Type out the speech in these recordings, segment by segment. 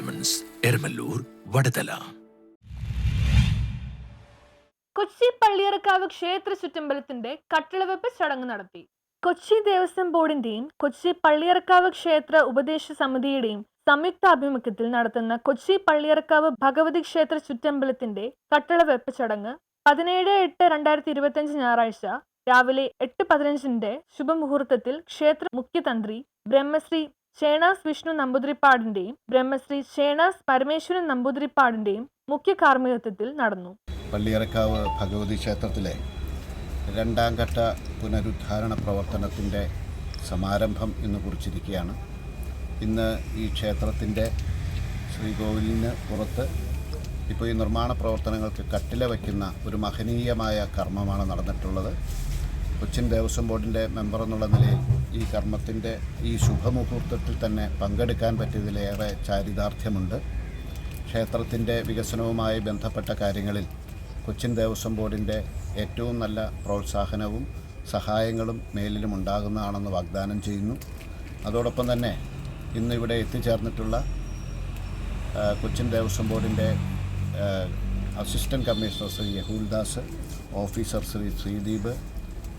Diamonds, Eramallur, Vadathala. Kochi Palliyarakkavu ക്ഷേത്ര ചുറ്റമ്പലത്തിന്റെ കട്ടിളവെപ്പ് ചടങ്ങ് നടത്തി. കൊച്ചി ദേവസ്വം ബോർഡിന്റെയും കൊച്ചി പള്ളിയറക്കാവ് ക്ഷേത്ര ഉപദേശ സമിതിയുടെയും സംയുക്താഭിമുഖ്യത്തിൽ നടത്തുന്ന കൊച്ചി പള്ളിയറക്കാവ് ഭഗവതി ക്ഷേത്ര ചുറ്റമ്പലത്തിന്റെ കട്ടിളവെപ്പ് ചടങ്ങ് 17/8/2025 ഞായറാഴ്ച രാവിലെ 8:15 ശുഭമുഹൂർത്തത്തിൽ ക്ഷേത്ര മുഖ്യതന്ത്രി ബ്രഹ്മശ്രീ ചേണാസ് വിഷ്ണു നമ്പൂതിരിപ്പാടിന്റെയും ബ്രഹ്മശ്രീ ചേണാസ് പരമേശ്വരൻ നമ്പൂതിരിപ്പാടിന്റെയും മുഖ്യ കാർമ്മികത്വത്തിൽ നടന്നു. പള്ളിയറക്കാവ് ഭഗവതി ക്ഷേത്രത്തിലെ രണ്ടാം ഘട്ട പുനരുദ്ധാരണ പ്രവർത്തനത്തിൻ്റെ സമാരംഭം ഇന്ന് കുറിച്ചിരിക്കുകയാണ്. ഇന്ന് ഈ ക്ഷേത്രത്തിൻ്റെ ശ്രീകോവിലിന് പുറത്ത് ഇപ്പോൾ ഈ നിർമ്മാണ പ്രവർത്തനങ്ങൾക്ക് കട്ടില വയ്ക്കുന്ന ഒരു മഹനീയമായ കർമ്മമാണ് നടന്നിട്ടുള്ളത്. കൊച്ചിൻ ദേവസ്വം ബോർഡിൻ്റെ മെമ്പർ എന്നുള്ള നിലയിൽ ഈ കർമ്മത്തിൻ്റെ ഈ ശുഭമുഹൂർത്തത്തിൽ തന്നെ പങ്കെടുക്കാൻ പറ്റിയതിലേറെ ചാരിതാർത്ഥ്യമുണ്ട്. ക്ഷേത്രത്തിൻ്റെ വികസനവുമായി ബന്ധപ്പെട്ട കാര്യങ്ങളിൽ കൊച്ചിൻ ദേവസ്വം ബോർഡിൻ്റെ ഏറ്റവും നല്ല പ്രോത്സാഹനവും സഹായങ്ങളും മേലിലും ഉണ്ടാകുന്നതാണെന്ന് വാഗ്ദാനം ചെയ്യുന്നു. അതോടൊപ്പം തന്നെ ഇന്നിവിടെ എത്തിച്ചേർന്നിട്ടുള്ള കൊച്ചിൻ ദേവസ്വം ബോർഡിൻ്റെ അസിസ്റ്റൻറ്റ് കമ്മീഷണർ ശ്രീ യഹൂൽദാസ്, ഓഫീസർ ശ്രീ ശ്രീദീപ്,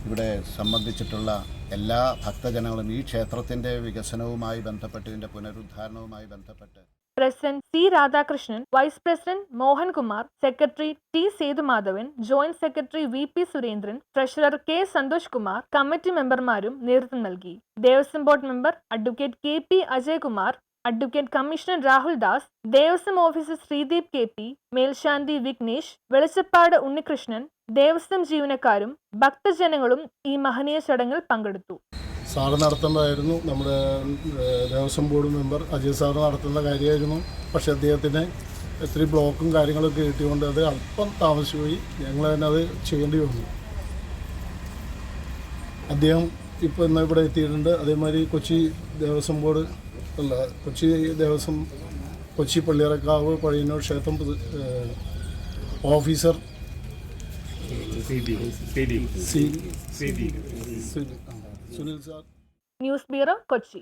ഇവിടെ സംബന്ധിച്ചിട്ടുള്ള എല്ലാ ഭക്തജനങ്ങളും ഈ ക്ഷേത്രത്തിൻ്റെ വികസനവുമായി ബന്ധപ്പെട്ട് ഇതിൻ്റെ പുനരുദ്ധാരണവുമായി ബന്ധപ്പെട്ട് president C Radhakrishnan, vice president Mohankumar, secretary T Sethumadhavan, joint secretary VP Surendran, treasurer K Santhosh Kumar, committee മെമ്പർമാരും നേതൃത്വം നൽകി. Devaswom board member advocate KP Ajaykumar, advocate commissioner Rahul Das, Devaswom officer Sreedeep KP, മേൽശാന്തി വിഘ്നേഷ്, വെളിച്ചപ്പാട് ഉണ്ണികൃഷ്ണൻ, ദേവസ്വം ജീവനക്കാരും ഭക്തജനങ്ങളും ഈ മഹനീയ ചടങ്ങിൽ പങ്കെടുത്തു. സാറ് നടത്തേണ്ടതായിരുന്നു, നമ്മുടെ Devaswom board member Ajay sir നടത്തേണ്ട കാര്യമായിരുന്നു. പക്ഷേ അദ്ദേഹത്തിന് ഇത്തിരി ബ്ലോക്കും കാര്യങ്ങളൊക്കെ കിട്ടിയതുകൊണ്ട് അത് അല്പം താമസിച്ചുപോയി. ഞങ്ങൾ തന്നെ അത് ചെയ്യേണ്ടി വന്നു. അദ്ദേഹം ഇപ്പോൾ ഇന്ന് ഇവിടെ എത്തിയിട്ടുണ്ട്. അതേമാതിരി കൊച്ചി ദേവസ്വം ബോർഡ് അല്ല, കൊച്ചി പള്ളിയറക്കാവ് പഴയന്നൂർ ക്ഷേത്രം officer Sunil sir. News bureau, Kochi.